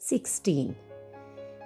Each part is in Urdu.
16,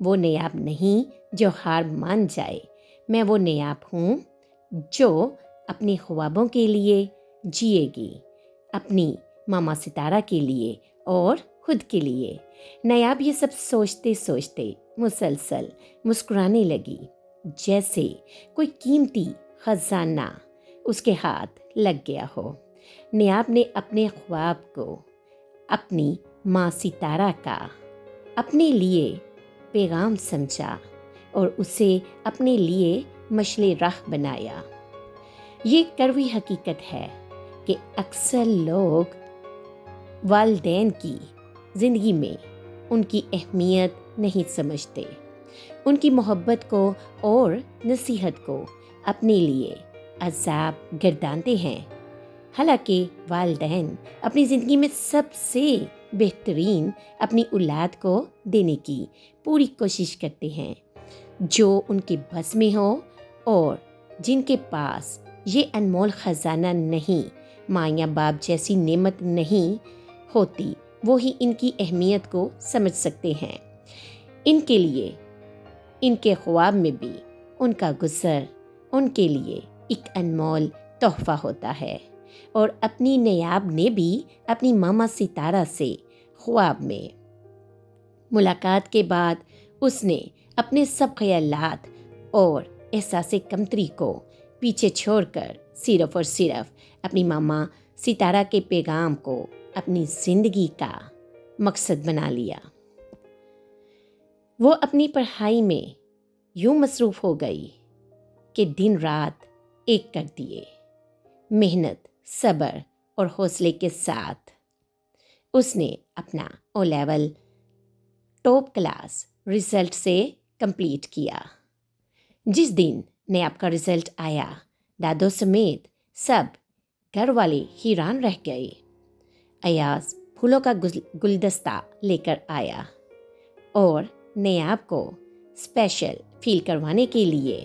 وہ نیاب نہیں جو ہار مان جائے، میں وہ نیاب ہوں جو اپنے خوابوں کے لیے جیے گی، اپنی ماما ستارہ کے لیے اور خود کے لیے۔ نیاب یہ سب سوچتے سوچتے مسلسل مسکرانے لگی، جیسے کوئی قیمتی خزانہ اس کے ہاتھ لگ گیا ہو۔ نیاب نے اپنے خواب کو اپنی ماں ستارہ کا اپنے لیے پیغام سمجھا اور اسے اپنے لیے مشعل راہ بنایا۔ یہ کڑوی حقیقت ہے کہ اکثر لوگ والدین کی زندگی میں ان کی اہمیت نہیں سمجھتے، ان کی محبت کو اور نصیحت کو اپنے لیے عذاب گردانتے ہیں۔ حالانکہ والدین اپنی زندگی میں سب سے بہترین اپنی اولاد کو دینے کی پوری کوشش کرتے ہیں، جو ان کے بس میں ہو، اور جن کے پاس یہ انمول خزانہ نہیں، ماں یا باپ جیسی نعمت نہیں ہوتی، وہی ان کی اہمیت کو سمجھ سکتے ہیں۔ ان کے لیے ان کے خواب میں بھی ان کا گزر ان کے لیے ایک انمول تحفہ ہوتا ہے۔ اور اپنی نیاب نے بھی اپنی ماما ستارہ سے خواب میں ملاقات کے بعد اس نے اپنے سب خیالات اور احساس کمتری کو پیچھے چھوڑ کر صرف اور صرف اپنی ماما ستارہ کے پیغام کو اپنی زندگی کا مقصد بنا لیا۔ وہ اپنی پڑھائی میں یوں مصروف ہو گئی کہ دن رات ایک کر دیے۔ محنت، صبر اور حوصلے کے ساتھ اس نے اپنا O level top class result سے کمپلیٹ کیا۔ جس دن نیاب کا رزلٹ آیا، دادو سمیت سب گھر والے حیران رہ گئے۔ ایاز پھولوں کا گلدستہ لے کر آیا اور نیاب کو اسپیشل فیل کروانے کے لیے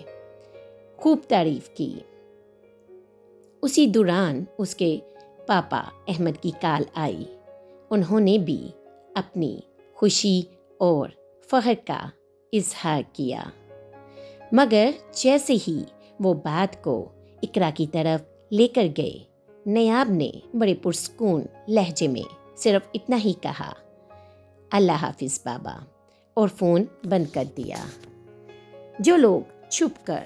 خوب تعریف کی۔ اسی دوران اس کے پاپا احمد کی کال آئی۔ انہوں نے بھی اپنی خوشی اور فخر کا اظہار کیا، مگر جیسے ہی وہ بات کو اقرا کی طرف لے کر گئے، نیاب نے بڑے پرسکون لہجے میں صرف اتنا ہی کہا، اللہ حافظ بابا، اور فون بند کر دیا۔ جو لوگ چھپ کر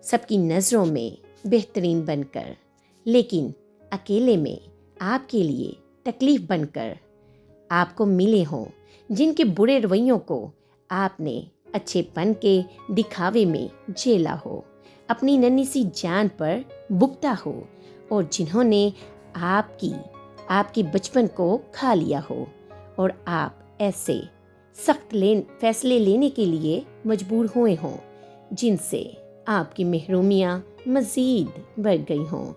سب کی نظروں میں بہترین بن کر، لیکن اکیلے میں آپ کے لیے تکلیف بن کر آپ کو ملے ہوں، جن کے برے رویوں کو آپ نے اچھے پن کے دکھاوے میں جھیلا ہو، اپنی ننھی سی جان پر بکتا ہو، اور جنہوں نے آپ کے بچپن کو کھا لیا ہو، اور آپ ایسے سخت فیصلے لینے کے لیے مجبور ہوئے ہوں جن سے آپ کی محرومیاں مزید بڑھ گئی ہوں۔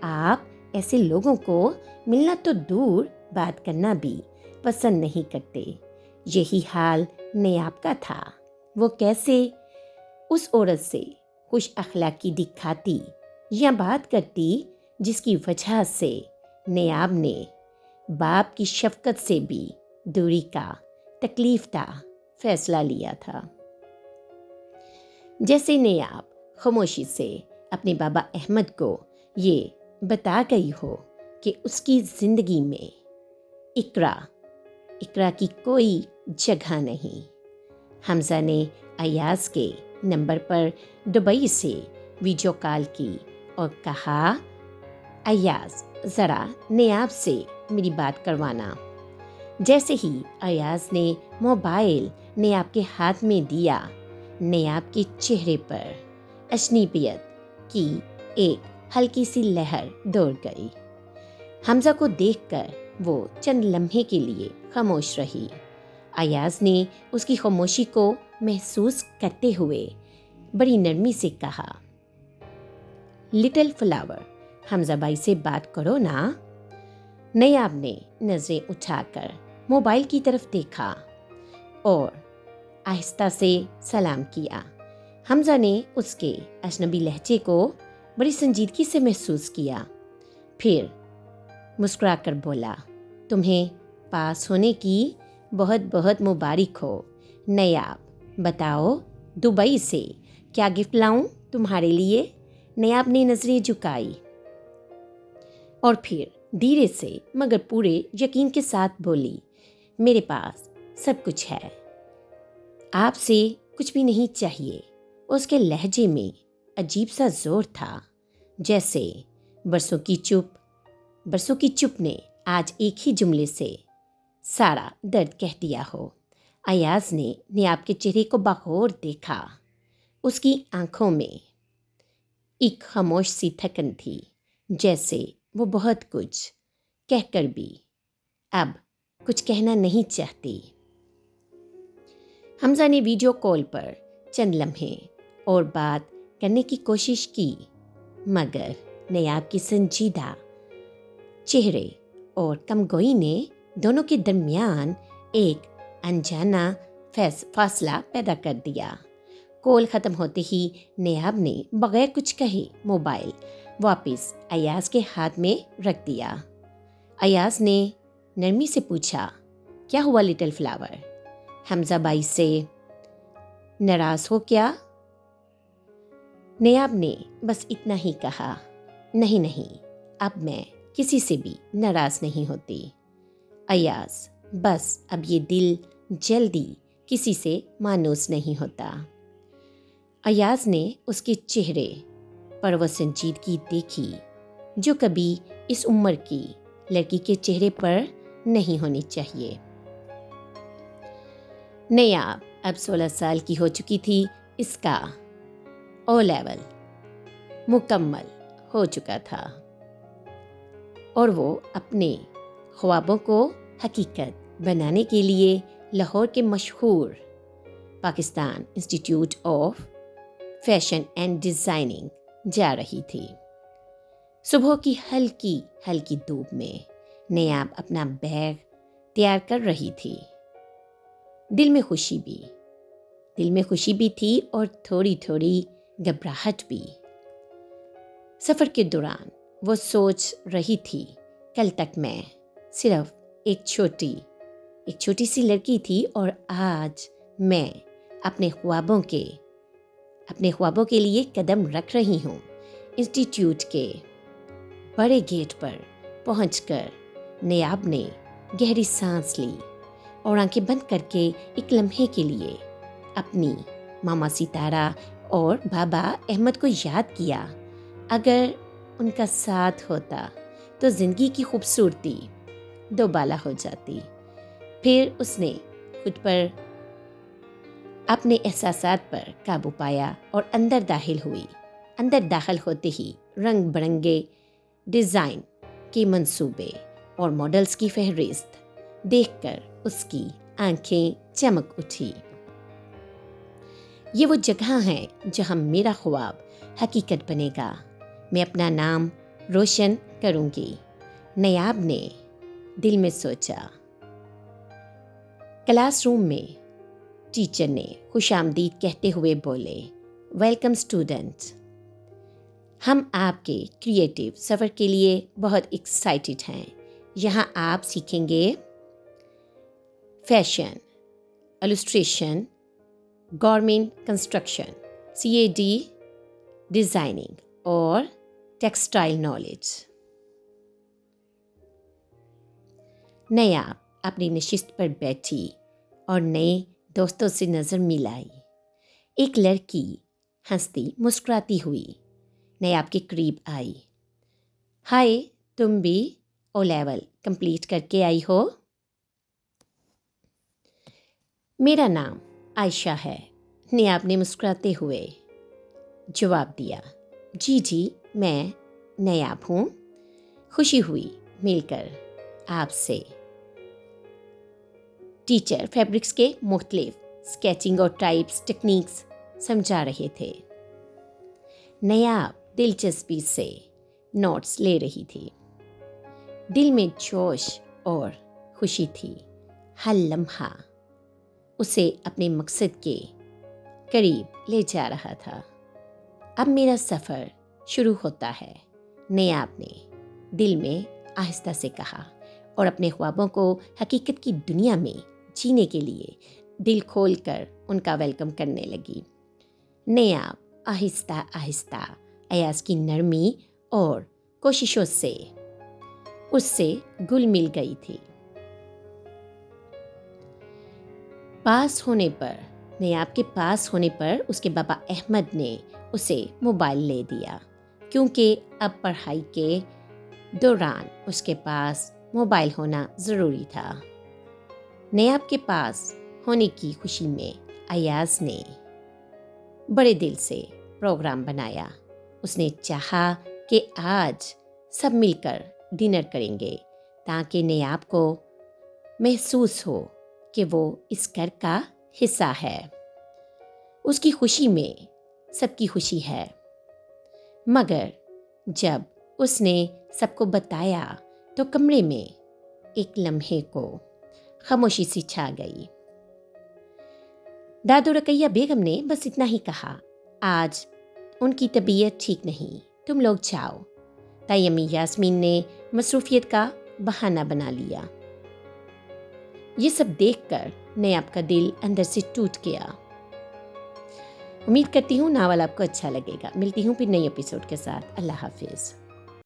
آپ ایسے لوگوں کو ملنا تو دور، بات کرنا بھی پسند نہیں کرتے۔ یہی حال نیاب کا تھا۔ وہ کیسے اس عورت سے خوش اخلاقی دکھاتی یا بات کرتی جس کی وجہ سے نیاب نے باپ کی شفقت سے بھی دوری کا تکلیف دہ فیصلہ لیا تھا۔ جیسے نیاب خاموشی سے اپنے بابا احمد کو یہ بتا گئی ہو کہ اس کی زندگی میں اقرا کی کوئی جگہ نہیں۔ حمزہ نے ایاز کے نمبر پر دبئی سے ویڈیو کال کی اور کہا، ایاز ذرا نیاب سے میری بات کروانا۔ جیسے ہی ایاز نے موبائل نیاب کے ہاتھ میں دیا، نیاب کے چہرے پر اشنیبیت کی ایک ہلکی سی لہر دوڑ گئی۔ حمزہ کو دیکھ کر وہ چند لمحے کے لیے خاموش رہی۔ ایاز نے اس کی خاموشی کو محسوس کرتے ہوئے بڑی نرمی سے کہا، لٹل فلاور، حمزہ بھائی سے بات کرو نا۔ نیاب نے نظریں اٹھا کر موبائل کی طرف دیکھا اور آہستہ سے سلام کیا۔ حمزہ نے اس کے اجنبی لہجے کو بڑی سنجیدگی سے محسوس کیا، پھر مسکرا کر بولا، تمہیں پاس ہونے کی بہت بہت مبارک ہو نیاب۔ بتاؤ دبئی سے کیا گفٹ لاؤں تمہارے لیے؟ نیاب نے نظریں جھکائی اور پھر دھیرے سے مگر پورے یقین کے ساتھ بولی، میرے پاس سب کچھ ہے، آپ سے کچھ بھی نہیں چاہیے۔ اس کے لہجے میں عجیب سا زور تھا، جیسے برسوں کی چپ نے آج ایک ہی جملے سے سارا درد کہہ دیا ہو۔ ایاز نے نیاب کے چہرے کو بغور دیکھا۔ اس کی آنکھوں میں ایک خاموش سی تھکن تھی، جیسے وہ بہت کچھ کہہ کر بھی اب کچھ کہنا نہیں چاہتی۔ حمزہ نے ویڈیو کال پر چند لمحے اور بات کرنے کی کوشش کی، مگر نیاب کی سنجیدہ چہرے اور کم گوئی نے دونوں کے درمیان ایک انجانا فاصلہ پیدا کر دیا۔ کال ختم ہوتے ہی نیاب نے بغیر کچھ کہے موبائل واپس ایاز کے ہاتھ میں رکھ دیا۔ ایاز نے نرمی سے پوچھا، کیا ہوا لٹل فلاور؟ حمزہ بھائی سے ناراض ہو کیا؟ نیاب نے بس اتنا ہی کہا، نہیں، اب میں کسی سے بھی ناراض نہیں ہوتی۔ ایاز، بس اب یہ دل جلدی کسی سے مانوس نہیں ہوتا۔ ایاز نے اس کے چہرے پر وہ سنجیدگی دیکھی جو کبھی اس عمر کی لڑکی کے چہرے پر نہیں ہونی چاہیے۔ نیاب اب 16 سال کی ہو چکی تھی، اس کا او لیول مکمل ہو چکا تھا اور وہ اپنے خوابوں کو حقیقت بنانے کے لیے لاہور کے مشہور Pakistan institute of fashion and designing جا رہی تھی۔ صبح کی ہلکی دھوپ میں نیاب اپنا بیگ تیار کر رہی تھی۔ دل میں خوشی بھی تھی اور تھوڑی گھبراہٹ بھی۔ سفر کے دوران وہ سوچ رہی تھی، کل تک میں صرف ایک چھوٹی سی لڑکی تھی اور آج میں اپنے خوابوں کے لیے قدم رکھ رہی ہوں۔ انسٹیٹیوٹ کے بڑے گیٹ پر پہنچ کر نیاب نے گہری سانس لی اور آنکھیں بند کر کے ایک لمحے کے لیے اپنی ماما ستارہ اور بابا احمد کو یاد کیا۔ اگر ان کا ساتھ ہوتا تو زندگی کی خوبصورتی دوبالا ہو جاتی۔ پھر اس نے خود پر اپنے احساسات پر قابو پایا اور اندر داخل ہوتے ہی رنگ برنگے ڈیزائن کے منصوبے اور ماڈلز کی فہرست دیکھ کر اس کی آنکھیں چمک اٹھی۔ یہ وہ جگہ ہے جہاں میرا خواب حقیقت بنے گا، میں اپنا نام روشن کروں گی، نیاب نے دل میں سوچا۔ کلاس روم میں ٹیچر نے خوش آمدید کہتے ہوئے بولے، ویلکم اسٹوڈنٹ، ہم آپ کے کریٹیو سفر کے لیے بہت ایکسائٹڈ ہیں۔ یہاں آپ سیکھیں گے fashion, illustration, garment construction, CAD designing اور ٹیکسٹائل نالج۔ نیاب اپنی نشست پر بیٹھی اور نئے دوستوں سے نظر ملائی۔ ایک لڑکی ہنستی مسکراتی ہوئی نیاب کے قریب آئی۔ ہائے، تم بھی او لیول کمپلیٹ کر کے آئی ہو؟ میرا نام عائشہ ہے، نیاب نے مسکراتے ہوئے جواب دیا۔ جی میں نیاب ہوں، خوشی ہوئی مل کر آپ سے۔ ٹیچر فیبرکس کے مختلف اسکیچنگ اور ٹائپس ٹیکنیکس سمجھا رہے تھے۔ نیاب دلچسپی سے نوٹس لے رہی تھی، دل میں جوش اور خوشی تھی۔ ہر لمحہ اسے اپنے مقصد کے قریب لے جا رہا تھا۔ اب میرا سفر شروع ہوتا ہے، نیاب نے دل میں آہستہ سے کہا، اور اپنے خوابوں کو حقیقت کی دنیا میں جینے کے لیے دل کھول کر ان کا ویلکم کرنے لگی۔ نیاب آہستہ آہستہ ایاز کی نرمی اور کوششوں سے اس سے گل مل گئی تھی۔ نیاب کے پاس ہونے پر اس کے بابا احمد نے اسے موبائل لے دیا، کیونکہ اب پڑھائی کے دوران اس کے پاس موبائل ہونا ضروری تھا۔ نیاب کے پاس ہونے کی خوشی میں ایاز نے بڑے دل سے پروگرام بنایا۔ اس نے چاہا کہ آج سب مل کر ڈنر کریں گے تاکہ نیاب کو محسوس ہو کہ وہ اس گھر کا حصہ ہے۔ اس کی خوشی میں سب کی خوشی ہے، مگر جب اس نے سب کو بتایا تو کمرے میں ایک لمحے کو خاموشی سی چھا گئی۔ دادو رقیہ بیگم نے بس اتنا ہی کہا، آج ان کی طبیعت ٹھیک نہیں، تم لوگ جاؤ۔ تائی امی یاسمین نے مصروفیت کا بہانہ بنا لیا۔ یہ سب دیکھ کر نیاب کا دل اندر سے ٹوٹ گیا۔ امید کرتی ہوں ناول آپ کو اچھا لگے گا۔ ملتی ہوں پھر نئی ایپیسوڈ کے ساتھ۔ اللہ حافظ۔